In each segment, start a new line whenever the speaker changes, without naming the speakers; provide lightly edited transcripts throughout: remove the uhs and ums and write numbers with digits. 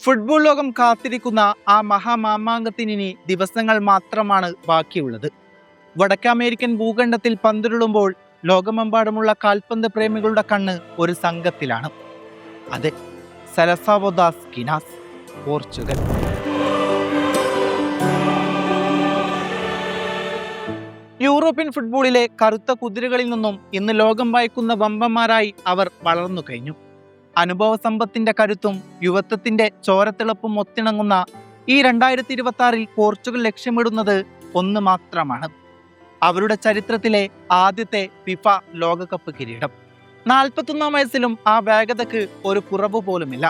Football ലോകം കാത്തിരിക്കുന്ന ആ മഹാമാമാങ്കത്തിനി ദിവസങ്ങൾ മാത്രമാണ് ബാക്കിയുള്ളത്. വടക്കേ അമേരിക്കൻ ഭൂഖണ്ഡത്തിൽ പന്തുരുളുമ്പോൾ ലോകമെമ്പാടുമുള്ള കാൽപന്ത് പ്രേമികളുടെ കണ്ണ് ഒരു സംഘത്തിലാണ്. അതെ, സെലസാവോ ദാസ് കിനാസ്, പോർച്ചുഗൽ. യൂറോപ്യൻ ഫുട്ബോളിലെ കറുത്ത കുതിരകളിൽ നിന്നും ഇന്ന് ലോകം വായിക്കുന്ന വമ്പന്മാരായി അവർ വളർന്നു കഴിഞ്ഞു. അനുഭവ സമ്പത്തിന്റെ കരുത്തും യുവത്വത്തിന്റെ ചോരത്തിളപ്പും ഒത്തിണങ്ങുന്ന ഈ 2026 പോർച്ചുഗൽ ലക്ഷ്യമിടുന്നത് ഒന്ന് മാത്രമാണ്: അവരുടെ ചരിത്രത്തിലെ ആദ്യത്തെ ഫിഫ ലോകകപ്പ് കിരീടം. 41 വയസ്സിലും ആ വേഗതയ്ക്ക് ഒരു കുറവ് പോലുമില്ല.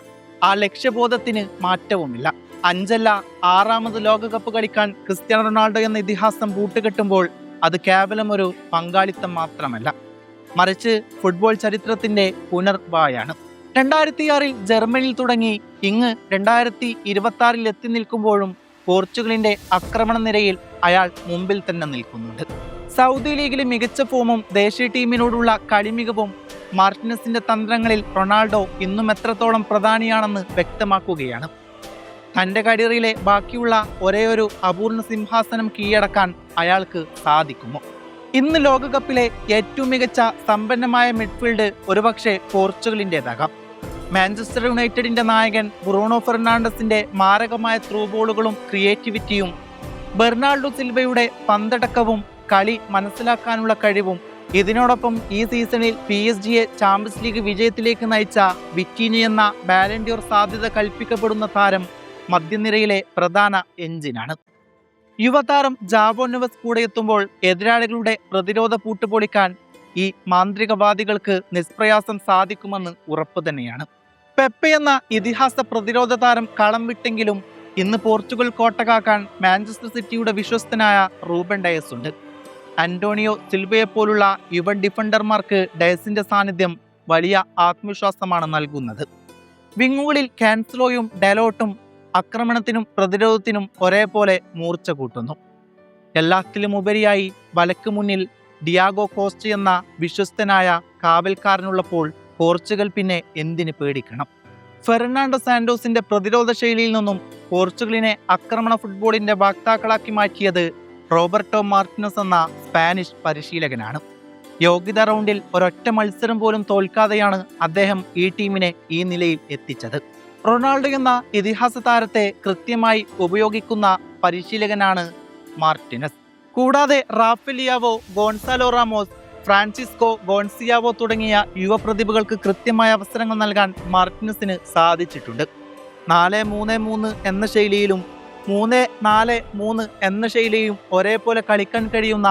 ആ ലക്ഷ്യബോധത്തിന് മാറ്റവുമില്ല. 5 അല്ല 6ാമത് ലോകകപ്പ് കളിക്കാൻ ക്രിസ്ത്യാനോ റൊണാൾഡോ എന്ന ഇതിഹാസം കൂട്ടുകെട്ടുമ്പോൾ അത് കേവലം ഒരു പങ്കാളിത്തം മാത്രമല്ല, മറിച്ച് ഫുട്ബോൾ ചരിത്രത്തിന്റെ പുനർവായാണ്. 2006 ജർമ്മനിയിൽ തുടങ്ങി ഇങ്ങ് 2026 എത്തി നിൽക്കുമ്പോഴും പോർച്ചുഗലിന്റെ ആക്രമണ നിരയിൽ അയാൾ മുമ്പിൽ തന്നെ നിൽക്കുന്നുണ്ട്. സൗദി ലീഗിലെ മികച്ച ഫോമും ദേശീയ ടീമിനോടുള്ള കളിമികവും മാർട്ടിനസിന്റെ തന്ത്രങ്ങളിൽ റൊണാൾഡോ ഇന്നും എത്രത്തോളം പ്രധാനിയാണെന്ന് വ്യക്തമാക്കുകയാണ്. തന്റെ കരിയറിലെ ബാക്കിയുള്ള ഒരേയൊരു അപൂർണ സിംഹാസനം കീഴടക്കാൻ അയാൾക്ക് സാധിക്കുമോ? ഇന്ന് ലോകകപ്പിലെ ഏറ്റവും മികച്ച സമ്പന്നമായ മിഡ്ഫീൽഡ് ഒരുപക്ഷെ പോർച്ചുഗലിൻ്റെതാകാം. മാഞ്ചസ്റ്റർ യുണൈറ്റഡിന്റെ നായകൻ ബ്രൂണോ ഫെർണാണ്ടസിന്റെ മാരകമായ ത്രൂ ബോളുകളും ക്രിയേറ്റിവിറ്റിയും, ബെർണാൾഡോ സിൽവയുടെ പന്തടക്കവും കളി മനസ്സിലാക്കാനുള്ള കഴിവും, ഇതിനോടൊപ്പം ഈ സീസണിൽ PSG ചാമ്പ്യൻസ് ലീഗ് വിജയത്തിലേക്ക് നയിച്ച വിറ്റീനി എന്ന ബാലൻഡിയോർ സാധ്യത കൽപ്പിക്കപ്പെടുന്ന താരം മധ്യനിരയിലെ പ്രധാന എഞ്ചിനാണ്. യുവതാരം ജാവോ നെവസ് കൂടെ എത്തുമ്പോൾ എതിരാളികളുടെ പ്രതിരോധ പൂട്ടുപൊളിക്കാൻ ഈ മാന്ത്രികവാദികൾക്ക് നിഷ്പ്രയാസം സാധിക്കുമെന്ന് ഉറപ്പ് തന്നെയാണ്. പെപ്പെ എന്ന ഇതിഹാസ പ്രതിരോധ താരം കളം വിട്ടെങ്കിലും ഇന്ന് പോർച്ചുഗൽ കോട്ടകാക്കാൻ മാഞ്ചസ്റ്റർ സിറ്റിയുടെ വിശ്വസ്തനായ റൂബൻ ഡയസ് ഉണ്ട്. അന്റോണിയോ സിൽവയെ പോലുള്ള യുവ ഡിഫൻഡർമാർക്ക് ഡയസിന്റെ സാന്നിധ്യം വലിയ ആത്മവിശ്വാസമാണ് നൽകുന്നത്. വിങ്ങുകളിൽ കാൻസലോയും ഡെലോട്ടും ആക്രമണത്തിനും പ്രതിരോധത്തിനും ഒരേപോലെ മൂർച്ച കൂട്ടുന്നു. എല്ലാത്തിലും ഉപരിയായി വലക്ക് മുന്നിൽ ഡിയാഗോ കോസ്റ്റ എന്ന വിശ്വസ്തനായ കാവൽക്കാരനുള്ളപ്പോൾ പോർച്ചുഗൽ പിന്നെ എന്തിന് പേടിക്കണം? ഫെർണാണ്ടോ സാന്റോസിന്റെ പ്രതിരോധ ശൈലിയിൽ നിന്നും പോർച്ചുഗലിനെ ആക്രമണ ഫുട്ബോളിന്റെ വാക്താക്കളാക്കി മാറ്റിയത് റോബർട്ടോ മാർട്ടിനസ് എന്ന സ്പാനിഷ് പരിശീലകനാണ്. യോഗ്യതാ റൗണ്ടിൽ ഒരൊറ്റ മത്സരം പോലും തോൽക്കാതെയാണ് അദ്ദേഹം ഈ ടീമിനെ ഈ നിലയിൽ എത്തിച്ചത്. റൊണാൾഡോ എന്ന ഇതിഹാസ താരത്തെ കൃത്യമായി ഉപയോഗിക്കുന്ന പരിശീലകനാണ് മാർട്ടിനസ്. കൂടാതെ റാഫേലിയാവോ, ഗോൺസാലോ റാമോസ്, ഫ്രാൻസിസ്കോ ഗോൺസിയാവോ തുടങ്ങിയ യുവ പ്രതിഭകൾക്ക് കൃത്യമായ അവസരങ്ങൾ നൽകാൻ മാർട്ടിനസിന് സാധിച്ചിട്ടുണ്ട്. 4-3-3 എന്ന ശൈലിയിലും 3-4-3 എന്ന ശൈലിയും ഒരേപോലെ കളിക്കാൻ കഴിയുന്ന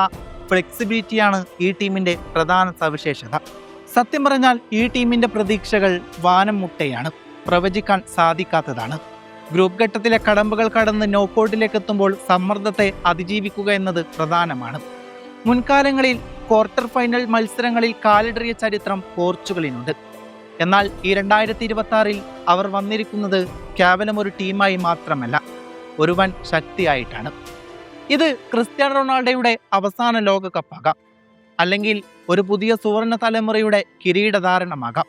ഫ്ലെക്സിബിലിറ്റിയാണ് ഈ ടീമിന്റെ പ്രധാന സവിശേഷത. സത്യം പറഞ്ഞാൽ ഈ ടീമിന്റെ പ്രതീക്ഷകൾ വാനം മുട്ടയാണ്, പ്രവചിക്കാൻ സാധിക്കാത്തതാണ്. ഗ്രൂപ്പ് ഘട്ടത്തിലെ കടമ്പകൾ കടന്ന് നോക്കൌട്ടിലേക്ക് എത്തുമ്പോൾ സമ്മർദ്ദത്തെ അതിജീവിക്കുക എന്നത് പ്രധാനമാണ്. മുൻകാലങ്ങളിൽ ക്വാർട്ടർ ഫൈനൽ മത്സരങ്ങളിൽ കാലിടറിയ ചരിത്രം പോർച്ചുഗലിനുണ്ട്. എന്നാൽ ഈ 2026 അവർ വന്നിരിക്കുന്നത് കേവലം ഒരു ടീമായി മാത്രമല്ല, ഒരു വൻ ശക്തിയായിട്ടാണ്. ഇത് ക്രിസ്ത്യാനോ റൊണാൾഡോയുടെ അവസാന ലോകകപ്പാകാം, അല്ലെങ്കിൽ ഒരു പുതിയ സുവർണ തലമുറയുടെ കിരീടധാരണമാകാം.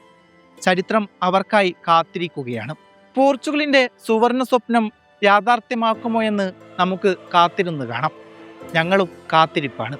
ചരിത്രം അവർക്കായി കാത്തിരിക്കുകയാണ്. പോർച്ചുഗലിന്റെ സുവർണ സ്വപ്നം യാഥാർത്ഥ്യമാക്കുമോ എന്ന് നമുക്ക് കാത്തിരുന്ന് കാണാം. ഞങ്ങളും കാത്തിരിപ്പാണ്.